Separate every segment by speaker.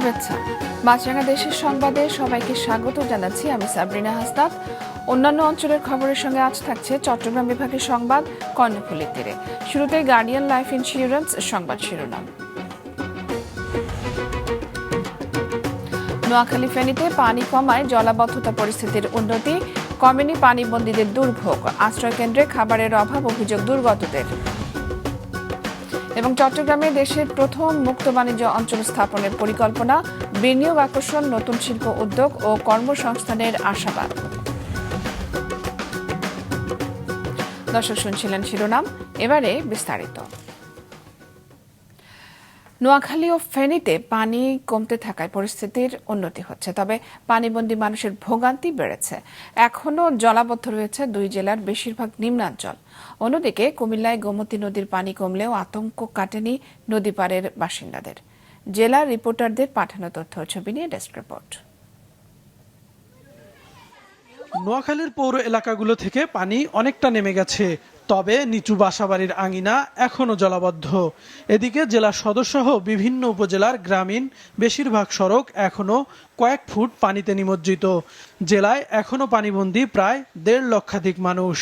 Speaker 1: শুভেচ্ছা। মাছরাঙা দেশের সংবাদে সবাইকে স্বাগত জানাচ্ছি। আমি সাবরিনা হাসনাত। অন্যান্য অঞ্চলের খবরের সঙ্গে আজ থাকছে চট্টগ্রাম বিভাগের সংবাদ কর্ণফুলীর তীরে। শুরুতে গার্ডিয়ান লাইফ ইন্স্যুরেন্স সংবাদ শিরোনাম। নোয়াখালী ফেনীতে পানি কমায় জলাবদ্ধতা পরিস্থিতির উন্নতি, কমেনি পানিবন্দীদের দুর্ভোগ, আশ্রয়কেন্দ্রে খাবারের অভাব অভিযোগ দুর্গতদের। এবং চট্টগ্রামে দেশের প্রথম মুক্ত বাণিজ্য অঞ্চল স্থাপনের পরিকল্পনা, বিনিয়োগ আকর্ষণ, নতুন শিল্প উদ্যোগ ও কর্মসংস্থানের আশাবাদ। দর্শক শুনছিলেন শিরোনাম, এবারে বিস্তারিত। নোয়াখালী ও ফেনীতে পানি কমতে থাকায় পরিস্থিতির উন্নতি হচ্ছে, তবে পানিবন্দী মানুষের ভোগান্তি বেড়েছে। এখনও জলাবদ্ধ রয়েছে দুই জেলার বেশিরভাগ নিম্নাঞ্চল। অন্যদিকে কুমিল্লায় গোমতী নদীর পানি কমলেও আতঙ্ক কাটেনি নদী পাড়ের বাসিন্দাদের। জেলা রিপোর্টারদের পাঠানো তথ্য ছবি নিয়ে ডেস্ক রিপোর্ট।
Speaker 2: নোয়াখালীর পৌর এলাকাগুলো থেকে পানি অনেকটা নেমে গেছে, তবে নিচু বাসাবাড়ির আঙিনা এখনও জলাবদ্ধ। এদিকে জেলা সদরসহ বিভিন্ন উপজেলার গ্রামীণ বেশিরভাগ সড়ক এখনও কয়েক ফুট পানিতে নিমজ্জিত। জেলায় এখনও পানিবন্দী প্রায় 1.5 লক্ষাধিক মানুষ।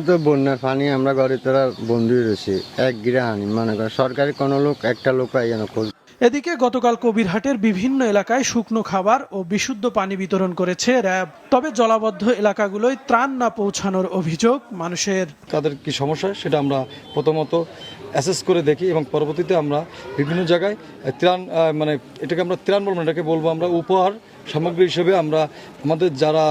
Speaker 3: তো বন্যার পানি আমরা ঘরে তোরা বন্দী রয়েছি, এক গৃহানি মনে করেন সরকারি কোনো লোক একটা লোক যেন খোঁজ।
Speaker 2: এদিকে গতকাল কবিরহাটের বিভিন্ন এলাকায় শুকনো খাবার ও বিশুদ্ধ পানি বিতরণ করেছে র্যাব। তবে জলাবদ্ধ এলাকাগুলোয় ত্রাণ না পৌঁছানোর অভিযোগ মানুষের।
Speaker 4: তাদের কি সমস্যা সেটা আমরা প্রথমত অ্যাসেস করে দেখি এবং পরবর্তীতে আমরা বিভিন্ন জায়গায় ত্রাণ এটাকে আমরা ত্রাণ বলবো না, এটাকে বলবো আমরা উপহার সামগ্রী হিসেবে আমরা আমাদের যারা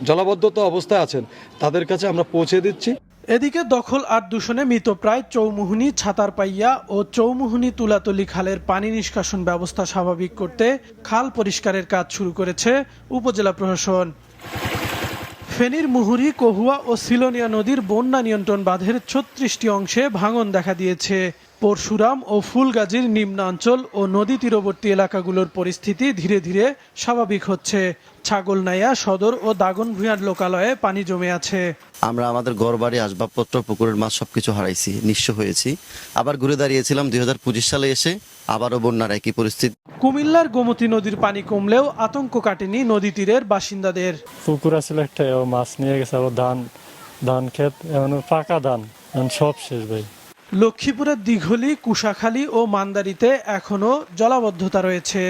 Speaker 4: জলাবদ্ধতা অবস্থায় আছেন তাদের কাছে আমরা পৌঁছে দিচ্ছি।
Speaker 2: এদিকে দখল আর দূষণে মৃতপ্রায় চৌমুহনী, ছাতারপাইয়া ও চৌমুহনী তুলাতলি খালের পানি নিষ্কাশন ব্যবস্থা স্বাভাবিক করতে খাল পরিষ্কারের কাজ শুরু করেছে উপজেলা প্রশাসন। ফেনীর মুহুরী, কহুয়া ও সিলোনিয়া নদীর বন্যা নিয়ন্ত্রণ বাঁধের 36টি অংশে ভাঙন দেখা দিয়েছে। পরশুরাম ও ফুলগাজীর নিম্নাঞ্চল ও নদী তীরবর্তী এলাকাগুলোর পরিস্থিতি ধীরে ধীরে স্বাভাবিক হচ্ছে। ছাগলনাইয়া সদর ও দাগনভূঞার লোকালয়ে পানি জমে আছে।
Speaker 5: আমরা আমাদের ঘরবাড়ি, আসবাবপত্র, পুকুরের মাছ সবকিছু হারাইছি, নিঃস্ব হয়েছি। আবার ঘুরে দাঁড়িয়েছিলাম 2025 সালে এসে আবারও বন্যার একই পরিস্থিতি।
Speaker 2: কুমিল্লার গোমতী নদীর পানি কমলেও আতঙ্ক কাটেনি নদী তীরের বাসিন্দাদের।
Speaker 6: পুকুর আসলে একটা মাছ নিয়ে গেছে, আবার ধান ক্ষেত পাকা ধান সব শেষ ভাই।
Speaker 2: লক্ষ্মীপুরের দিঘলি, কুশাখালী ও মান্দারিতে এখনো জলাবদ্ধতা রয়েছে।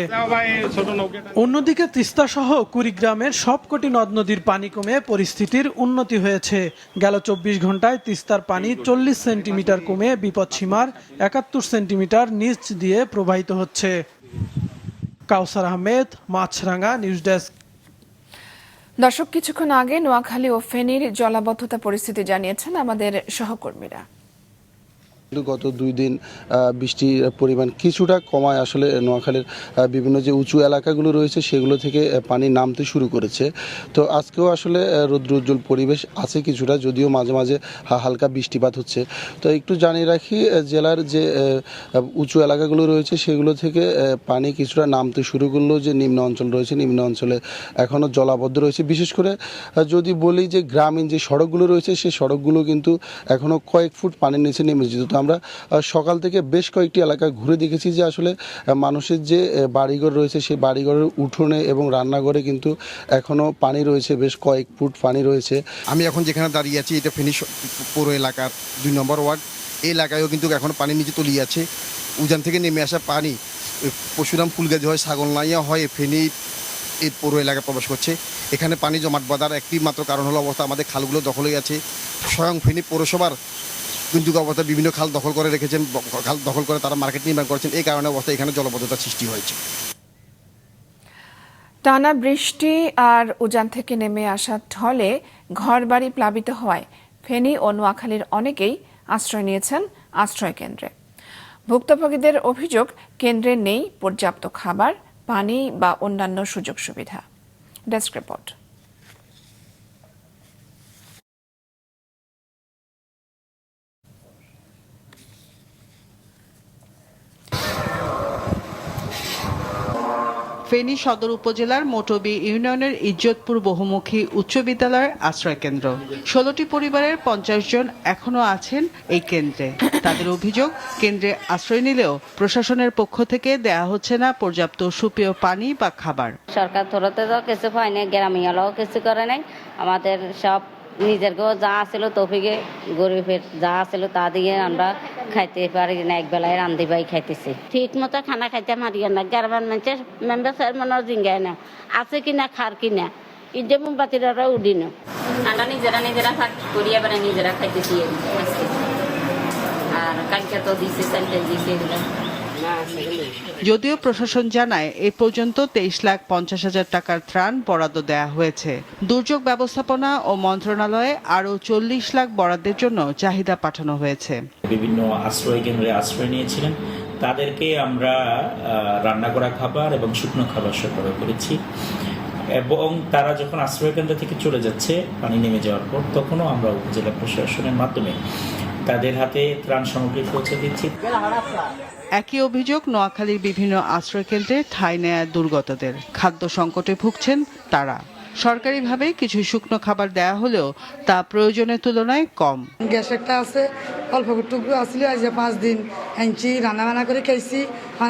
Speaker 2: অন্যদিকে তিস্তা সহ কুড়িগ্রামের সবকটি নদ নদীর পানি কমে পরিস্থিতির উন্নতি হয়েছে। গেল 24 ঘন্টায় তিস্তার পানি 40 সেন্টিমিটার কমে বিপদসীমার 71 সেন্টিমিটার নিচ দিয়ে প্রবাহিত হচ্ছে। কাউসার আহমেদ, মাছরাঙা, নিউজ ডেস্ক।
Speaker 1: দর্শক, কিছুক্ষণ আগে নোয়াখালী ও ফেনীর জলাবদ্ধতা পরিস্থিতি জানিয়েছেন আমাদের সহকর্মীরা।
Speaker 7: গত 2 দিন বৃষ্টির পরিমাণ কিছুটা কমায় আসলে নোয়াখালীর বিভিন্ন যে উঁচু এলাকাগুলো রয়েছে সেগুলো থেকে পানি নামতে শুরু করেছে। তো আজকেও আসলে রৌদ্রোজ্জ্বল পরিবেশ আছে কিছুটা, যদিও মাঝে মাঝে হালকা বৃষ্টিপাত হচ্ছে। তো একটু জানিয়ে রাখি, জেলার যে উঁচু এলাকাগুলো রয়েছে সেগুলো থেকে পানি কিছুটা নামতে শুরু করলেও যে নিম্ন অঞ্চল রয়েছে, নিম্ন অঞ্চলে এখনও জলাবদ্ধ রয়েছে। বিশেষ করে যদি বলি যে গ্রামীণ যে সড়কগুলো রয়েছে সেই সড়কগুলো কিন্তু এখনও কয়েক ফুট পানির নিচে নেমেছে। তো আমরা সকাল থেকে বেশ কয়েকটি এলাকা ঘুরে দেখেছি যে আসলে মানুষের যে বাড়িঘর রয়েছে সেই বাড়িঘরের উঠোনে এবং রান্নাঘরে কিন্তু এখনও পানি রয়েছে, বেশ কয়েক ফুট পানি রয়েছে।
Speaker 8: আমি এখন যেখানে দাঁড়িয়ে আছি এটা ফেনী পৌর এলাকার 2 নম্বর ওয়ার্ড। এই এলাকায়ও কিন্তু এখন পানির নিচে তলিয়ে আছে। উজান থেকে নেমে আসা পানি পরশুরাম, ফুলগাজী হয়, ছাগলনাইয়া হয়, ফেনী এই পৌর এলাকায় প্রবেশ করছে। এখানে পানি জমাট বাঁধার একটি মাত্র কারণ হলো অবস্থা আমাদের খালগুলো দখল হয়ে আছে। স্বয়ং ফেনী পৌরসভার কিন্তু অবস্থা বিভিন্ন খাল দখল করে রেখেছেন, খাল দখল করে তারা মার্কেট নির্মাণ করেছেন। এই কারণে অবস্থা এখানে জলাবদ্ধতার সৃষ্টি হয়েছে।
Speaker 1: টানা বৃষ্টি আর উজান থেকে নেমে আসা ঢলে ঘরবাড়ি প্লাবিত হওয়ায় ফেনী ও নোয়াখালীর অনেকেই আশ্রয় নিয়েছেন আশ্রয় কেন্দ্রে। ভুক্তভোগীদের অভিযোগ, কেন্দ্রে নেই পর্যাপ্ত খাবার, পানি বা অন্যান্য সুযোগ সুবিধা। Desk report.
Speaker 9: ফেনী সদর উপজেলার মোটবি ইউনিয়নের ইজ্জতপুর বহুমুখী উচ্চ বিদ্যালয়ের আশ্রয় কেন্দ্র। 16টি পরিবারের 50 জন এখনো আছেন এই কেন্দ্রে। তাদের অভিযোগ, কেন্দ্রে আশ্রয় নিলেও প্রশাসনের পক্ষ থেকে দেয়া হচ্ছে না পর্যাপ্ত সুপেয় পানি বা খাবার।
Speaker 10: সরকার তরফে তো কিছু পায় না, গ্রামীণরাও কিছু করে নাই। আমাদের সব নিজেরকেও যা আসছিল তৌফিকে গরিবের যা আসছিল তা দিয়ে আমরা খাইতে পারি না, এক বেলায় রান্ধি বাই খাইতেছি। ঠিক মতো খানা খাইতে মারিয়া না, গ্রামের মানুষের মেম্বার চেয়ারম্যানও জিঙ্গায় না আছে কিনা খার কিনা, ঈদে মোমবাতিরা উঠি না। আমরা নিজেরা করিয়া বেড়ে নিজেরা খাইতেছি আর কালকে তো দিচ্ছে সেন্টেল দিচ্ছে।
Speaker 9: যদিও প্রশাসন জানায় এ পর্যন্ত 23,50,000 টাকার ত্রাণ বরাদ্দ দেয়া হয়েছে। দুর্যোগ ব্যবস্থাপনা ও মন্ত্রণালয়ে আরও 40 লাখ বরাদ্দের জন্য চাহিদা পাঠানো হয়েছে।
Speaker 11: বিভিন্ন আশ্রয় কেন্দ্রে আশ্রয় নিয়েছিলেন, তাদেরকে আমরা রান্না করা খাবার এবং শুকনো খাবার সরবরাহ করেছি এবং তারা যখন আশ্রয় কেন্দ্র থেকে চলে যাচ্ছে পানি নেমে যাওয়ার পর, তখনও আমরা উপজেলা প্রশাসনের মাধ্যমে তাদের হাতে ত্রাণ সামগ্রী পৌঁছে দিচ্ছি।
Speaker 9: একই অভিযোগ নোয়াখালীর বিভিন্ন আশ্রয়কেন্দ্রে ঠাঁই নেয়া দুর্গতদের। খাদ্য সংকটে ভুগছেন তারা। সরকারিভাবে কিছু শুকনো খাবার দেয়া হলেও তা প্রয়োজনের তুলনায় কম।
Speaker 12: গ্যাস একটা আছে, অল্প টুকু আসলে আজ 5 দিন আনছি, রান্না করে খাইছি,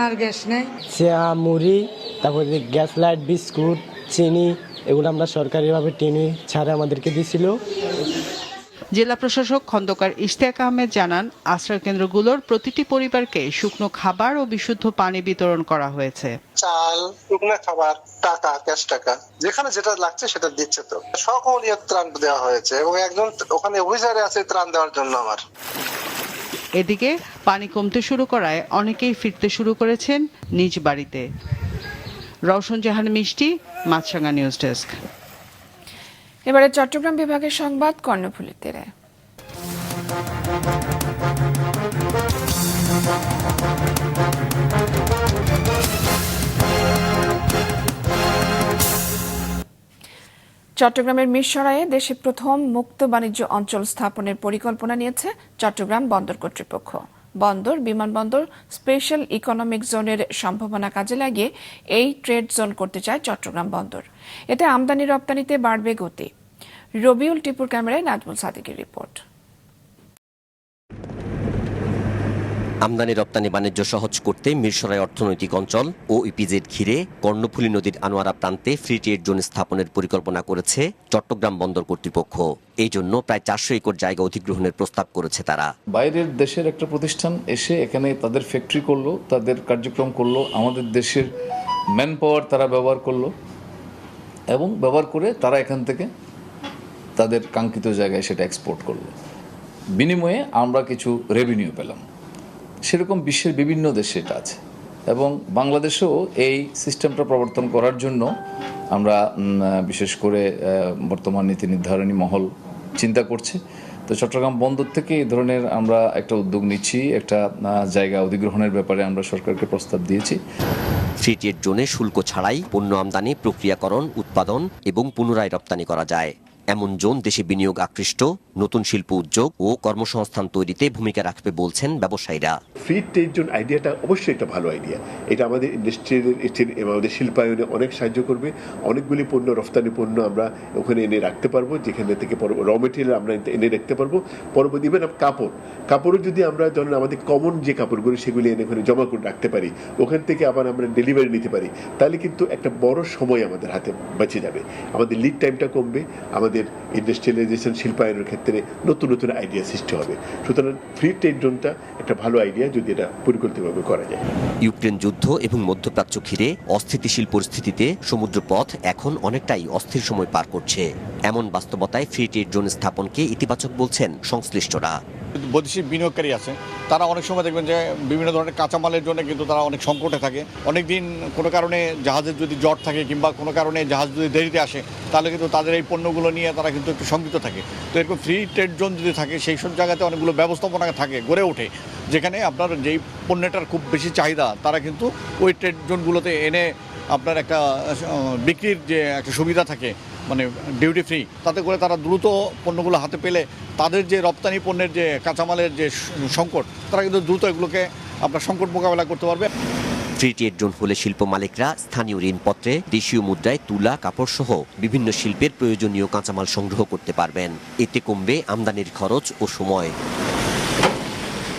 Speaker 12: আর গ্যাস নেই।
Speaker 13: চা, মুড়ি, তারপরে গ্যাস লাইট, বিস্কুট, চিনি, এগুলো আমরা সরকারিভাবে টেনে ছাড়ে আমাদেরকে দিছিল।
Speaker 9: জেলা প্রশাসক খন্দকার ইশতিয়াক আহমেদ জানান, আশ্রয়কেন্দ্রগুলোর প্রতিটি পরিবারকে শুকনো খাবার ও বিশুদ্ধ পানি বিতরণ করা হয়েছে।
Speaker 14: চাল, শুকনো খাবার, টাকা, ক্যাশ টাকা, যেখানে যেটা লাগছে সেটা দিচ্ছে। তো সকলীয় ত্রাণ দেওয়া হয়েছে এবং একজন ওখানে অফিসারে আছে ত্রাণ দেওয়ার জন্য আমার।
Speaker 9: এদিকে পানি কমতে শুরু করায় অনেকেই ফিরতে শুরু করেছেন নিজ বাড়িতে। রওশন জাহান মিষ্টি, মাছরাঙা নিউজ ডেস্ক।
Speaker 1: এবারে চট্টগ্রাম বিভাগের সংবাদ কর্ণফুলীর তীরে। চট্টগ্রামের মিরসরাইয়ে দেশে প্রথম মুক্ত বাণিজ্য অঞ্চল স্থাপনের পরিকল্পনা নিয়েছে চট্টগ্রাম বন্দর কর্তৃপক্ষ। বন্দর, বিমানবন্দর, স্পেশাল ইকোনমিক জোনের সম্ভাবনা কাজে লাগিয়ে এই ট্রেড জোন করতে চায় চট্টগ্রাম বন্দর। এতে আমদানি রপ্তানিতে বাড়বে গতি। রবিউল টিপুর ক্যামেরায় নাজমুল সাদিকের রিপোর্ট।
Speaker 15: আমদানি রপ্তানি বাণিজ্য সহজ করতে মিরসরাই অর্থনৈতিক অঞ্চল ও ইপিজেড ঘিরে কর্ণফুলী নদীর আনোয়ারা প্রান্তে ফ্রি ট্রেড জোন স্থাপনের পরিকল্পনা করেছে চট্টগ্রাম বন্দর কর্তৃপক্ষ। এই জন্য প্রায় 400 একর জায়গা অধিগ্রহণের প্রস্তাব করেছে তারা।
Speaker 16: বাইরের দেশের একটা প্রতিষ্ঠান এসে এখানে তাদের ফ্যাক্টরি করলো, তাদের কার্যক্রম করলো, আমাদের দেশের ম্যান পাওয়ার তারা ব্যবহার করলো এবং ব্যবহার করে তারা এখান থেকে তাদের কাঙ্ক্ষিত জায়গায় সেটা এক্সপোর্ট করলো। বিনিময়ে আমরা কিছু রেভিনিউ পেলাম। সেরকম বিশ্বের বিভিন্ন দেশে এটা আছে এবং বাংলাদেশেও এই সিস্টেমটা প্রবর্তন করার জন্য আমরা বিশেষ করে বর্তমান নীতি নির্ধারণী মহল চিন্তা করছে। তো চট্টগ্রাম বন্দর থেকে এই ধরনের আমরা একটা উদ্যোগ নিচ্ছি, একটা জায়গা অধিগ্রহণের ব্যাপারে আমরা সরকারকে প্রস্তাব দিয়েছি।
Speaker 15: ফ্রি ট্রেড জোনে শুল্ক ছাড়াই পণ্য আমদানি, প্রক্রিয়াকরণ, উৎপাদন এবং পুনরায় রপ্তানি করা যায়। এমন জোন দেশে বিনিয়োগ আকৃষ্ট, নতুন শিল্প উদ্যোগ ও কর্মসংস্থান তৈরিতে ভূমিকা রাখবে বলছেন ব্যবসায়ীরা।
Speaker 17: ফ্রি ট্রেড জোন আইডিয়াটা অবশ্যই একটা ভালো আইডিয়া। এটা আমাদের ইন্ডাস্ট্রির আমাদের শিল্পায়নে অনেক সাহায্য করবে। অনেকগুলি পণ্য, রফতানি পণ্য আমরা ওখানে এনে রাখতে পারবো, যেখানে থেকে র মেটেরিয়াল আমরা এনে রাখতে পারবো। পরবর্তী ইভেন কাপড়ও যদি আমরা ধরেন আমাদের কমন যে কাপড়গুলো সেগুলি এনে ওখানে জমা করে রাখতে পারি, ওখান থেকে আবার আমরা ডেলিভারি নিতে পারি, তাহলে কিন্তু একটা বড় সময় আমাদের হাতে বেঁচে যাবে। আমাদের লিড টাইমটা কমবে, আমাদের ইন্ডাস্ট্রিয়ালাইজেশন শিল্পায়নের ক্ষেত্রে নতুন নতুন আইডিয়া সৃষ্টি হবে। সুতরাং ফ্রি ট্রেড জোনটা একটা ভালো আইডিয়া যদি এটা পরিকল্পিতভাবে করা যায়।
Speaker 15: ইউক্রেন যুদ্ধ এবং মধ্যপ্রাচ্য ঘিরে অস্থিতিশীল পরিস্থিতিতে সমুদ্রপথ এখন অনেকটাই অস্থির সময় পার করছে। এমন বাস্তবতায় ফ্রি ট্রেড জোন স্থাপনকে ইতিবাচক বলছেন সংশ্লিষ্টরা।
Speaker 18: বৈদেশিক বিনিয়োগকারী আছে, তারা অনেক সময় দেখবেন যে বিভিন্ন ধরনের কাঁচামালের জন্য কিন্তু তারা অনেক সংকটে থাকে। অনেক দিন কোনো কারণে জাহাজের যদি জট থাকে কিংবা কোনো কারণে জাহাজ যদি দেরিতে আসে, তাহলে কিন্তু তাদের এই পণ্যগুলো নিয়ে তারা কিন্তু একটু শঙ্কিত থাকে। তো এরকম ফ্রি ট্রেড জোন যদি থাকে, সেই সব জায়গাতে অনেকগুলো ব্যবস্থাপনা থাকে, গড়ে ওঠে, যেখানে আপনার যেই পণ্যটার খুব বেশি চাহিদা, তারা কিন্তু ওই ট্রেড জোনগুলোতে এনে আপনার একটা বিক্রির যে একটা সুবিধা থাকে, মানে ডিউটি ফ্রি, তাতে করে তারা দ্রুত পণ্যগুলো হাতে পেলে তাদের যে রপ্তানি পণ্যের যে কাঁচামালের যে সংকট, তারা কিন্তু দ্রুত এগুলোকে আপনার সংকট মোকাবেলা করতে পারবে।
Speaker 15: ফ্রি ট্রেড জোন হলে শিল্প মালিকরা স্থানীয় ঋণপত্রে দেশীয় মুদ্রায় তুলা, কাপড় সহ বিভিন্ন শিল্পের প্রয়োজনীয় কাঁচামাল সংগ্রহ করতে পারবেন। এতে কমবে আমদানির খরচ ও সময়।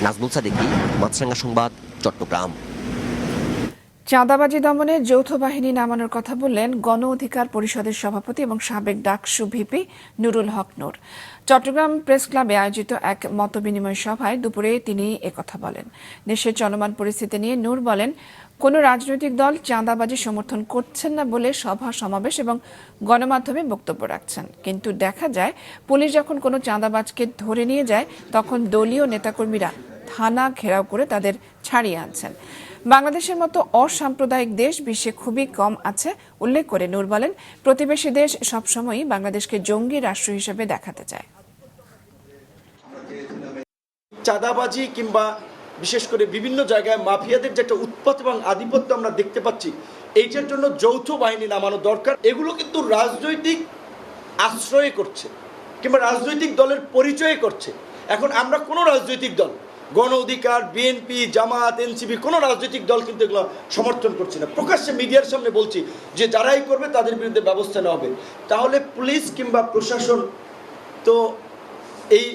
Speaker 15: নাজমুল সাদিকী, মাছরাঙ্গা সংবাদ, চট্টগ্রাম।
Speaker 1: চাঁদাবাজি দমনে যৌথ বাহিনী নামানোর কথা বললেন গণ অধিকার পরিষদের সভাপতি এবং সাবেক ডাকসু ভিপি নুরুল হক নূর। চট্টগ্রাম প্রেস ক্লাবে আয়োজিত এক মতবিনিময় সভায় দুপুরে তিনি একথা বলেন। দেশের চলমান পরিস্থিতি নিয়ে নূর বলেন, কোনো রাজনৈতিক দল চাঁদাবাজি সমর্থন করছেন না বলে সভা সমাবেশ এবং গণমাধ্যমে বক্তব্য রাখছেন, কিন্তু দেখা যায় পুলিশ যখন কোনো চাঁদাবাজকে ধরে নিয়ে যায় তখন দলীয় নেতাকর্মীরা থানা ঘেরাও করে তাদের ছাড়িয়ে আনছেন। বাংলাদেশের মতো অসাম্প্রদায়িক দেশ বিশ্বে খুবই কম আছে উল্লেখ করে নূর বলেন, প্রতিবেশী দেশ সবসময়ই বাংলাদেশকে জঙ্গি রাষ্ট্র হিসেবে দেখাতে চায়।
Speaker 19: চাঁদাবাজি কিংবা বিশেষ করে বিভিন্ন জায়গায় মাফিয়াদের যে একটা উৎপাত এবং আধিপত্য আমরা দেখতে পাচ্ছি, এইটার জন্য যৌথ বাহিনী নামানো দরকার। এগুলো কিন্তু রাজনৈতিক আশ্রয় করছে কিংবা রাজনৈতিক দলের পরিচয় করছে। এখন আমরা কোনো রাজনৈতিক দল, গণ অধিকার, বিএনপি, জামাত, এনসিপি, কোনো রাজনৈতিক দল কিন্তু এগুলো সমর্থন করছে না। প্রকাশ্যে মিডিয়ার সামনে বলছি যে যারাই করবে তাদের বিরুদ্ধে ব্যবস্থা নেওয়া হবে। তাহলে পুলিশ কিংবা প্রশাসন তো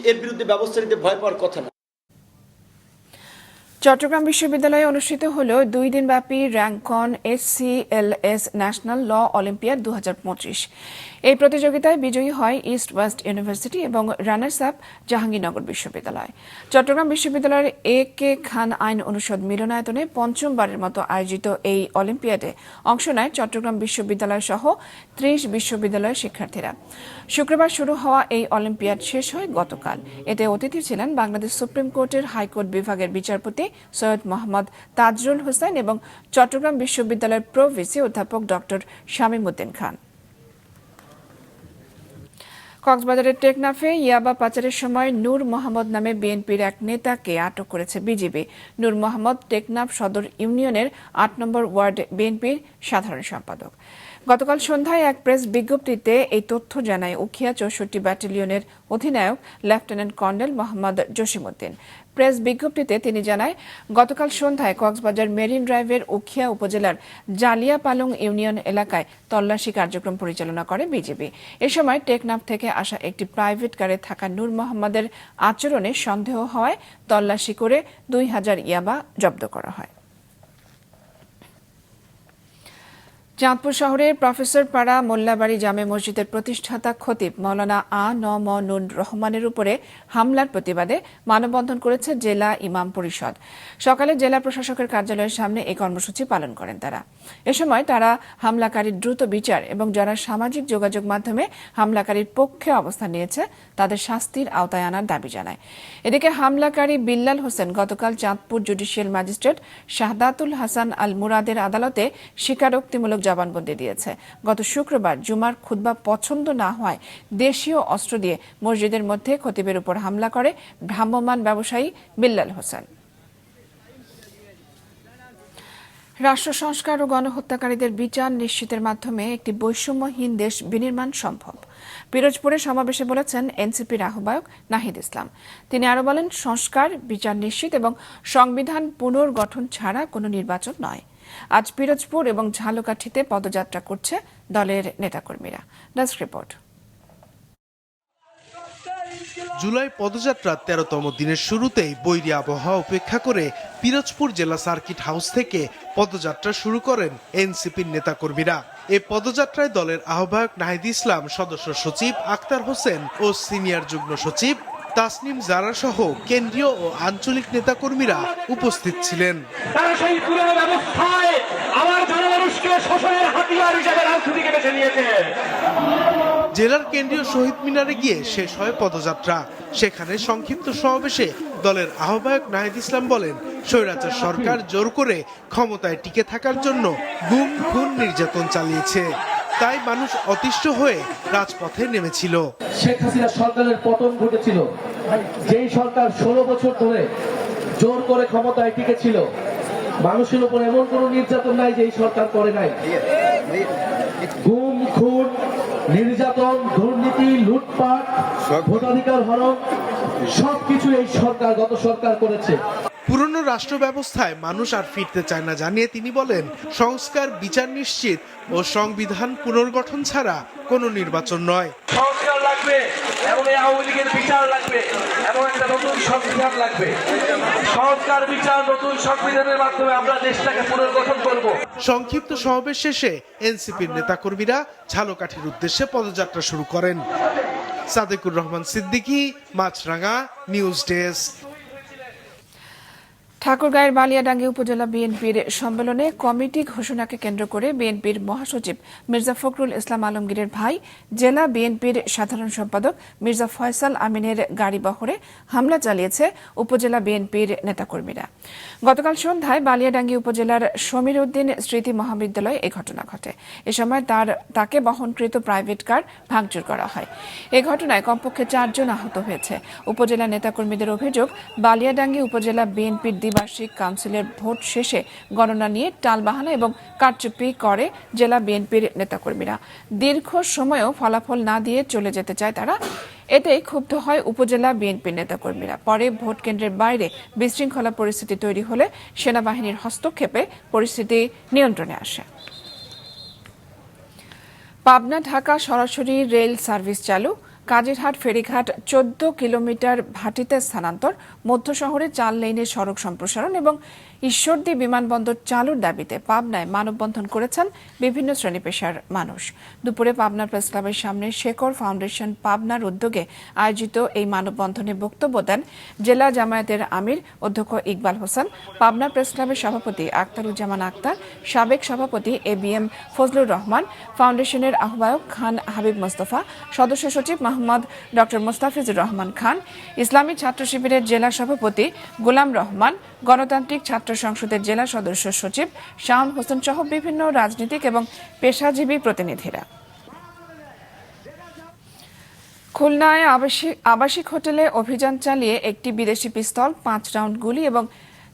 Speaker 19: এর বিরুদ্ধে ব্যবস্থা নিতে ভয় পাওয়ার কথা না।
Speaker 1: চট্টগ্রাম বিশ্ববিদ্যালয়ে অনুষ্ঠিত হল 2 দিনব্যাপী র্যাঙ্কন SCLS ন্যাশনাল ল অলিম্পিয়াড 2025। এই প্রতিযোগিতায় বিজয়ী হয় ইস্ট ওয়েস্ট ইউনিভার্সিটি এবং রানার্স আপ জাহাঙ্গীরনগর বিশ্ববিদ্যালয়। চট্টগ্রাম বিশ্ববিদ্যালয়ের AK খান আইন অনুষদ মিলনায়তনে পঞ্চমবারের মতো আয়োজিত এই অলিম্পিয়াডে অংশ নেয় চট্টগ্রাম বিশ্ববিদ্যালয় সহ 30 বিশ্ববিদ্যালয়ের শিক্ষার্থীরা। শুক্রবার শুরু হওয়া এই অলিম্পিয়াড শেষ হয় গতকাল। এতে অতিথি ছিলেন বাংলাদেশ সুপ্রিম কোর্টের হাইকোর্ট বিভাগের বিচারপতি সৈয়দ মোহাম্মদ তাজরুল হোসেন এবং চট্টগ্রাম বিশ্ববিদ্যালয়ের প্রো ভিসি অধ্যাপক ডক্টর শামীম উদ্দিন খান। কক্সবাজারের টেকনাফে ইয়াবা পাচারের সময় নূর মোহাম্মদ নামে বিএনপির এক নেতাকে আটক করেছে বিজিবি। নূর মোহাম্মদ টেকনাফ সদর ইউনিয়নের 8 নম্বর ওয়ার্ড বিএনপির সাধারণ সম্পাদক। গতকাল সন্ধ্যায় এক প্রেস বিজ্ঞপ্তিতে এই তথ্য জানায় উখিয়া 64 ব্যাটালিয়নের অধিনায়ক lieutenant colonel Mohammad Jasimuddin. Press বিজ্ঞপ্তিতে তিনি জানায়, গতকাল সন্ধ্যায় কক্সবাজার মেরিন ড্রাইভের উখিয়া উপজেলার জালিয়াপালং ইউনিয়ন এলাকায় তল্লাশি কার্যক্রম পরিচালনা করে বিজিবি। এ সময় টেকনাফ থেকে আসা একটি প্রাইভেট কারে থাকা নূর মোহাম্মদের আচরণে সন্দেহ হওয়ায় তল্লাশি করে 2000 ইয়াবা জব্দ করা হয়। চাঁদপুর শহরের প্রফেসর পাড়া মোল্লাবাড়ি জামে মসজিদের প্রতিষ্ঠাতা খতিব মাওলানা আ.ন.ম নুর রহমানের উপরে হামলার প্রতিবাদে মানববন্ধন করেছে জেলা ইমাম পরিষদ। সকালে জেলা প্রশাসকের কার্যালয়ের সামনে এই কর্মসূচি পালন করেন তারা। এ সময় তারা হামলাকারীর দ্রুত বিচার এবং যারা সামাজিক যোগাযোগ মাধ্যমে হামলাকারীর পক্ষে অবস্থান নিয়েছে তাদের শাস্তির আওতায় আনার দাবি জানায়। এদিকে হামলাকারী বিল্লাল হোসেন গতকাল চাঁদপুর জুডিশিয়াল ম্যাজিস্ট্রেট শাহাদাতুল হাসান আল মুরাদের আদালতে স্বীকারোক্তিমূলক জবানবন্দি দিয়েছে। গত শুক্রবার জুমার খুতবা পছন্দ না হওয়ায় দেশীয় অস্ত্র দিয়ে মসজিদের মধ্যে খতিবের উপর হামলা করে ভ্রাম্যমাণ ব্যবসায়ী বিল্লাল হোসেন। রাষ্ট্র সংস্কার ও গণহত্যাকারীদের বিচার নিশ্চিতের মাধ্যমে একটি বৈষম্যহীন দেশ বিনির্মাণ সম্ভব, পিরোজপুরে সমাবেশে বলেছেন এনসিপির আহ্বায়ক নাহিদ ইসলাম। তিনি আরো বলেন, সংস্কার, বিচার নিশ্চিত এবং সংবিধান পুনর্গঠন ছাড়া কোনো নির্বাচন নয়। আজ পিরোজপুর এবং ঝালকাঠিতে পদযাত্রা করছে দলের নেতাকর্মীরা। Desk report.
Speaker 20: জুলাই পদযাত্রার 13তম দিনের শুরুতেই বৈরী আবহাওয়া উপেক্ষা করে পিরোজপুর জেলা সার্কিট হাউস থেকে পদযাত্রা শুরু করেন এনসিপির নেতাকর্মীরা। এ পদযাত্রায় দলের আহ্বায়ক নাহিদ ইসলাম, সদস্য সচিব আক্তার হোসেন ও সিনিয়র যুগ্ম সচিব তাসনিম জারা সহ কেন্দ্রীয় ও আঞ্চলিক নেতাকর্মীরা উপস্থিত ছিলেন। জেলার কেন্দ্রীয় শহীদ মিনারে গিয়ে শেষ হয় পদযাত্রা। সেখানে সংক্ষিপ্ত সমাবেশে দলের আহ্বায়ক নাহিদ ইসলাম বলেন, স্বৈরাচার সরকার জোর করে ক্ষমতায় টিকে থাকার জন্য গুম, খুন, নির্যাতন চালিয়েছে। তাই মানুষ অতিষ্ঠ হয়ে রাজপথে নেমেছিল।
Speaker 21: শেখ হাসিনা সরকারের পতন ঘটেছিল, যেই সরকার 16 বছর ধরে জোর করে ক্ষমতায় টিকেছিল। মানুষের উপর এমন কোন নির্যাতন নাই যে এই সরকার করে নাই। গুম, খুন, নির্যাতন, দুর্নীতি, লুটপাট, ভোটাধিকার হরণ সবকিছু এই সরকার, গত সরকার করেছে।
Speaker 20: পুরনো রাষ্ট্র ব্যবস্থায় মানুষ আর ফিরতে চায় না জানিয়ে তিনি বলেন, সংস্কার, বিচার নিশ্চিত ও সংবিধান পুনর্গঠন ছাড়া কোনো নির্বাচন নয়।
Speaker 21: সংস্কার লাগবে, এবং এই আওয়ামী লীগের বিচার লাগবে এবং একটা নতুন সংবিধান লাগবে। সংস্কার বিচার নতুন সংবিধানের মাধ্যমে আমরা দেশটাকে পুনর্গঠন করব।
Speaker 20: সংক্ষিপ্ত সমাবেশ শেষে এনসিপির নেতাকর্মীরা ঝালকাঠির উদ্দেশ্যে পদযাত্রা শুরু করেন। সাদেকুর রহমান সিদ্দিকী, মাছরাঙা, নিউজ ডেস্ক।
Speaker 1: ঠাকুরগাঁয়ের বালিয়াডাঙ্গি উপজেলা বিএনপির সম্মেলনে কমিটি ঘোষণাকে কেন্দ্র করে বিএনপির মহাসচিব মির্জা ফখরুল ইসলাম আলমগীরের ভাই জেলা বিএনপির সাধারণ সম্পাদক মির্জা ফয়সাল আমিনের গাড়ি বহরে হামলা চালিয়েছে উপজেলা বিএনপির নেতাকর্মীরা। গতকাল সন্ধ্যায় বালিয়াডাঙ্গি উপজেলার সমীর উদ্দিন স্মৃতি মহাবিদ্যালয়ে এই ঘটনা ঘটে। এ সময় তাকে বহনকৃত প্রাইভেট কার ভাঙচুর করা হয়। এ ঘটনায় কমপক্ষে 4 জন আহত হয়েছে। উপজেলা নেতাকর্মীদের অভিযোগ, বালিয়াডাঙ্গি উপজেলা বিএনপির দ্বিবার্ষিক কাউন্সিলের ভোট শেষে গণনা নিয়ে টালবাহানা এবং কারচুপি করে জেলা বিএনপির নেতাকর্মীরা। দীর্ঘ সময়ও ফলাফল না দিয়ে চলে যেতে চায় তারা। এতেই ক্ষুব্ধ হয় উপজেলা বিএনপির নেতাকর্মীরা। পরে ভোট কেন্দ্রের বাইরে বিশৃঙ্খলা পরিস্থিতি তৈরি হলে সেনাবাহিনীর হস্তক্ষেপে পরিস্থিতি নিয়ন্ত্রণে আসে। পাবনা ঢাকা সরাসরি রেল সার্ভিস চালু। কাজিরহাট ফেরিঘাট 14 কিলোমিটার ভাটিতে স্থানান্তর, মধ্য শহরে 4 লেনের সড়ক সম্প্রসারণ এবং ঈশ্বরদী বিমানবন্দর চালুর দাবিতে পাবনায় মানববন্ধন করেছেন বিভিন্ন শ্রেণী পেশার মানুষ। দুপুরে পাবনা প্রেস ক্লাবের সামনে শেকর ফাউন্ডেশন পাবনার উদ্যোগে আয়োজিত এই মানববন্ধনে বক্তব্য দেন জেলা জামায়াতের আমির অধ্যক্ষ ইকবাল হোসেন, পাবনা প্রেস ক্লাবের সভাপতি আক্তারুজ্জামান আক্তার, সাবেক সভাপতি ABM ফজলুর রহমান, ফাউন্ডেশনের আহ্বায়ক খান হাবিব মোস্তফা, সদস্য সচিব মোহাম্মদ ডক্টর মোস্তাফিজুর রহমান খান, ইসলামী ছাত্র শিবিরের জেলা সভাপতি গোলাম রহমান, গণতান্ত্রিক ছাত্র সংসদের জেলা সদস্য সচিব শাওন হোসেন সহ বিভিন্ন রাজনীতিক এবং পেশাজীবী প্রতিনিধিরা। খুলনায় আবাসিক হোটেলে অভিযান চালিয়ে একটি বিদেশি পিস্তল, 5 রাউন্ড গুলি এবং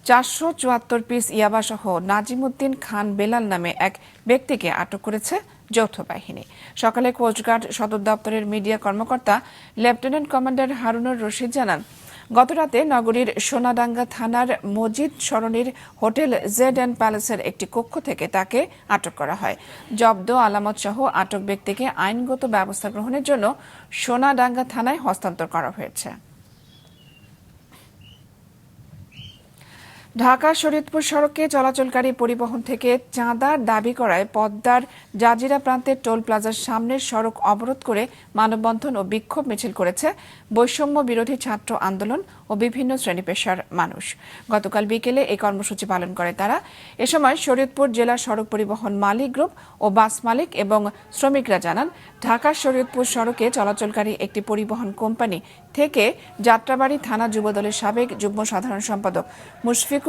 Speaker 1: 474 পিস ইয়াবা সহ নাজিমউদ্দিন খান বেলাল নামে এক ব্যক্তিকে আটক করেছে যৌথ বাহিনী। সকালে কোস্টগার্ড সদর দপ্তরের মিডিয়া কর্মকর্তা লেফটেন্যান্ট কমান্ডার হারুনুর রশিদ জানান, গতরাতে নগরীর সোনাডাঙ্গা থানার মজিদ সরণির হোটেল ZN প্যালেসের একটি কক্ষ থেকে তাকে আটক করা হয়। জব্দ আলামত সহ আটক ব্যক্তিকে আইনগত ব্যবস্থা গ্রহণের জন্য সোনাডাঙ্গা থানায় হস্তান্তর করা হয়েছে। ঢাকা শরীয়তপুর সড়কে চলাচলকারী পরিবহন থেকে চাঁদার দাবি করায় পদ্মার জাজিরা প্রান্তের টোল প্লাজার সামনের সড়ক অবরোধ করে মানববন্ধন ও বিক্ষোভ মিছিল করেছে বৈষম্য বিরোধী ছাত্র আন্দোলন ও বিভিন্ন শ্রেণী পেশার মানুষ। গতকাল বিকেলে এই কর্মসূচি পালন করে তারা। এ সময় শরীয়তপুর জেলা সড়ক পরিবহন মালিক গ্রুপ ও বাস মালিক এবং শ্রমিকরা জানান, ঢাকা শরীয়তপুর সড়কে চলাচলকারী একটি পরিবহন কোম্পানি থেকে যাত্রাবাড়ী থানা যুবদলের সাবেক যুগ্ম সাধারণ সম্পাদক মুশফিকুর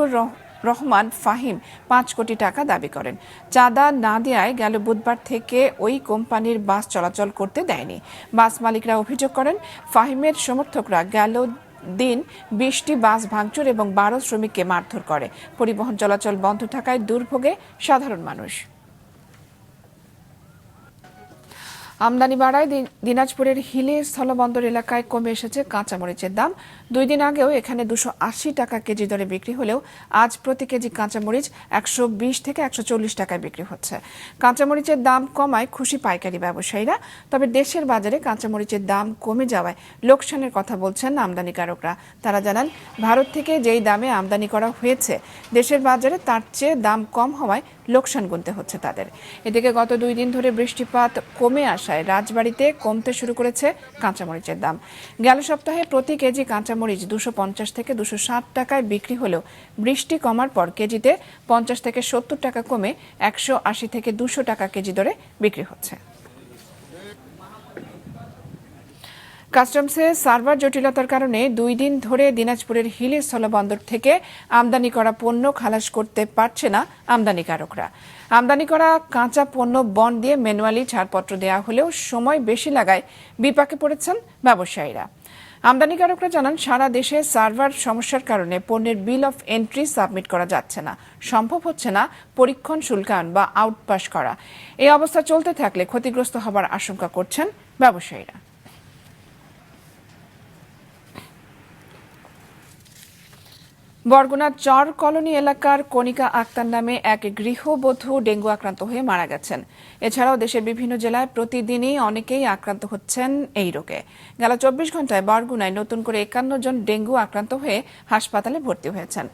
Speaker 1: রহমান ফাহিম 5 কোটি টাকা দাবি করেন। চাঁদা না দেওয়ায় গেল বুধবার থেকে ওই কোম্পানির বাস চলাচল করতে দেয়নি। বাস মালিকরা অভিযোগ করেন, ফাহিমের সমর্থকরা গেল দিন 20টি বাস ভাঙচুর এবং 12 শ্রমিককে মারধর করে। পরিবহন চলাচল বন্ধ থাকায় দুর্ভোগে সাধারণ মানুষ। আমদানি বাড়ায় দিনাজপুরের হিলি স্থলবন্দর এলাকায় কমে এসেছে কাঁচামরিচের দাম। 2 দিন আগেও এখানে 280 টাকা কেজি দরে বিক্রি হলেও আজ প্রতি কেজি কাঁচামরিচ 120 থেকে 140 টাকায় বিক্রি হচ্ছে। কাঁচামরিচের দাম কমায় খুশি পাইকারি ব্যবসায়ীরা। তবে দেশের বাজারে কাঁচামরিচের দাম কমে যাওয়ায় লোকসানের কথা বলছেন আমদানিকারকরা। তারা জানান, ভারত থেকে যেই দামে আমদানি করা হয়েছে দেশের বাজারে তার চেয়ে দাম কম হওয়ায় লোকসান গুনতে হচ্ছে তাদের। এদিকে গত 2 দিন ধরে বৃষ্টিপাত কমে আসায় রাজবাড়ীতে কমতে শুরু করেছে কাঁচামরিচের দাম। গেল সপ্তাহে প্রতি কেজি কাঁচামরিচ 250 থেকে 260 টাকায় বিক্রি হলেও বৃষ্টি কমার পর কেজিতে 50 থেকে 70 টাকা কমে 180 থেকে 200 টাকা কেজি দরে বিক্রি হচ্ছে। কাস্টমসে সার্ভার জটিলতার কারণে 2 দিন ধরে দিনাজপুরের হিলি স্থলবন্দর থেকে আমদানি করা পণ্য খালাস করতে পারছে না আমদানিকারকরা। আমদানি করা কাঁচা পণ্য বন্ড দিয়ে ম্যানুয়ালি ছাড়পত্র দেওয়া হলেও সময় বেশি লাগায় বিপাকে পড়েছেন ব্যবসায়ীরা। আমদানিকারকরা জানান, সারা দেশে সার্ভার সমস্যার কারণে পণ্যের বিল অফ এন্ট্রি সাবমিট করা যাচ্ছে না, সম্ভব হচ্ছে না পরীক্ষণ শুল্কায়ন বা আউটপাস করা। এই অবস্থা চলতে থাকলে ক্ষতিগ্রস্ত হবার আশঙ্কা করছেন ব্যবসায়ীরা। বরগুনার চর কলোনি এলাকার কণিকা আক্তার নামে এক গৃহবধূ ডেঙ্গু আক্রান্ত হয়ে মারা গেছেন। এছাড়াও দেশের বিভিন্ন জেলায় প্রতিদিনই অনেকেই আক্রান্ত হচ্ছেন এই রোগে। গেল 24 ঘন্টায় বরগুনায় নতুন করে 51 জন ডেঙ্গু আক্রান্ত হয়ে হাসপাতালে ভর্তি হয়েছেন।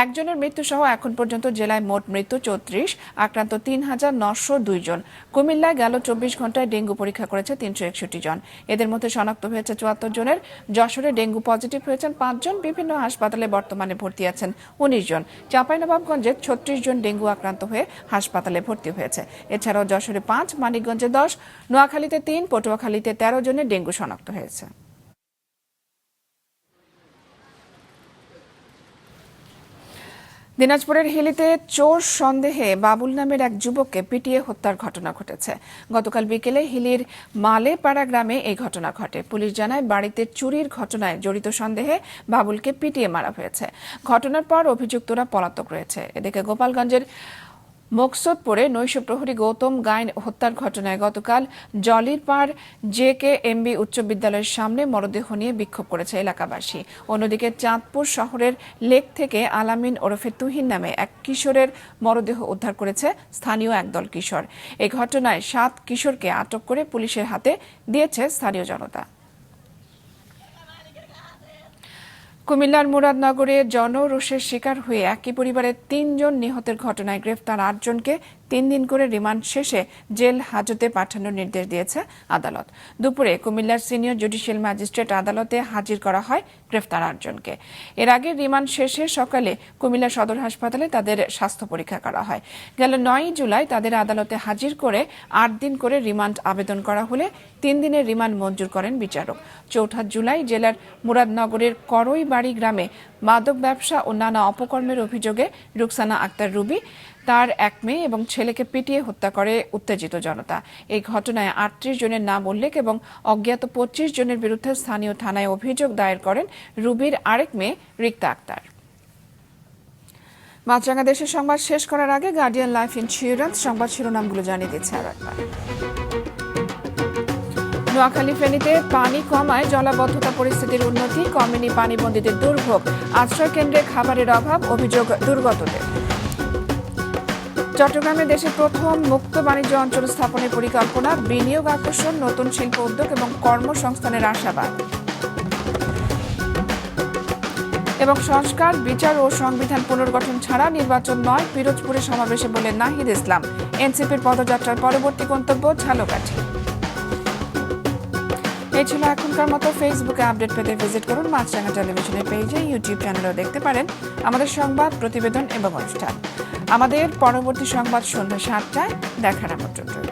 Speaker 1: একজনের মৃত্যু সহ এখন পর্যন্ত জেলায় মোট মৃত্যু 34, আক্রান্ত 3902 জন। কুমিল্লায় গেল 24 ঘন্টায় ডেঙ্গু পরীক্ষা করেছে 361 জন। এদের মধ্যে শনাক্ত হয়েছে 74 জনের। যশোরে ডেঙ্গু পজিটিভ হয়েছেন 5 জন। বিভিন্ন হাসপাতালে বর্তমানে ভর্তি আছেন 19 জন। চাঁপাইনবাবগঞ্জে 36 জন ডেঙ্গু আক্রান্ত হয়ে হাসপাতালে ভর্তি হয়েছে। এছাড়াও যশোরে 5, মানিকগঞ্জে 10, নোয়াখালীতে 3, পটুয়াখালীতে 13 জনের ডেঙ্গু শনাক্ত হয়েছে। দিনাজপুরের হিলিতে চোর সন্দেহে বাবুল নামের এক যুবককে পিটিয়ে হত্যার ঘটনা ঘটেছে। গতকাল বিকেলে হিলির মালেপাড়া গ্রামে এই ঘটনা ঘটে। পুলিশ জানায় বাড়িতে চুরির ঘটনায় জড়িত সন্দেহে বাবুলকে পিটিয়ে মারা হয়েছে। ঘটনার পর অভিযুক্তরা পলাতক রয়েছে। এদিকে গোপালগঞ্জের মকসুদপুরে নৈশ প্রহরী গৌতম গাইন হত্যার ঘটনায় গতকাল জলিরপাড় JKMB উচ্চ বিদ্যালয়ের সামনে মরদেহ নিয়ে বিক্ষোভ করেছে এলাকাবাসী। অন্যদিকে চাঁদপুর শহরের লেক থেকে আলামিন ওরফে তুহিন নামে এক কিশোরের মরদেহ উদ্ধার করেছে স্থানীয় একদল কিশোর। এই ঘটনায় 7 কিশোরকে আটক করে পুলিশের হাতে দিয়েছে স্থানীয় জনতা। কুমিল্লার মুরাদনগরে জনরোষের শিকার হয়ে একই পরিবারের 3 জন নিহতের ঘটনায় গ্রেফতার 8 জনকে 3 দিন করে রিমান্ড শেষে জেল হাজতে পাঠানোর নির্দেশ দিয়েছে আদালত। দুপুরে কুমিল্লার সিনিয়র জুডিশিয়াল ম্যাজিস্ট্রেট আদালতে হাজির করা হয় গ্রেফতার 8 জনকে। এর আগে রিমান্ড শেষে সকালে কুমিল্লা সদর হাসপাতালে তাদের স্বাস্থ্য পরীক্ষা করা হয়। গেল 9 জুলাই তাদের আদালতে হাজির করে 8 দিন করে রিমান্ড আবেদন করা হলে 3 দিনের রিমান্ড মঞ্জুর করেন বিচারক। 4 জুলাই জেলার মুরাদনগরের করইবাড়ি গ্রামে মাদক ব্যবসা ও নানা অপকর্মের অভিযোগে রুকসানা আক্তার রুবি তার এক মেয়ে এবং ছেলেকে পিটিয়ে হত্যা করে উত্তেজিত জনতা। এই ঘটনায় 38 জনের নাম উল্লেখ এবং অজ্ঞাত 25 জনের বিরুদ্ধে স্থানীয় থানায় অভিযোগ দায়ের করেন রুবির আরেক মেয়ে রিক্তা আক্তার। মাছরাঙা দেশের সংবাদ শেষ করার আগে গার্ডিয়ান লাইফ ইন্স্যুরেন্স সংবাদ শিরোনামগুলো জানিয়ে দিচ্ছে আরেকবার। নোয়াখালী ফেনীতে পানি কমায় জলাবদ্ধতা পরিস্থিতির উন্নতি, কমেনি পানিবন্দীদের দুর্ভোগ, আশ্রয় কেন্দ্রে খাবারের অভাব, অভিযোগ দুর্গতদের। চট্টগ্রামে দেশের প্রথম মুক্ত বাণিজ্য অঞ্চল স্থাপনের পরিকল্পনা, বিনিয়োগ আকর্ষণ, নতুন শিল্প উদ্যোগ এবং কর্মসংস্থানের আশাবাদ। এবং সংস্কার, বিচার ও সংবিধান পুনর্গঠন ছাড়া নির্বাচন নয়, পিরোজপুরে সমাবেশে বললেন নাহিদ ইসলাম। এনসিপির পদযাত্রার পরবর্তী গন্তব্য ঝালকাঠি। এই ছিল এখনকার মতো। ফেসবুকে আপডেট পেতে ভিজিট করুন মাছরাঙা টেলিভিশনের পেজে, ইউটিউব চ্যানেলেও দেখতে পারেন আমাদের সংবাদ, প্রতিবেদন এবং অনুষ্ঠান। আমাদের পরবর্তী সংবাদ সন্ধ্যা 7টায় দেখার আমন্ত্রণ রইল।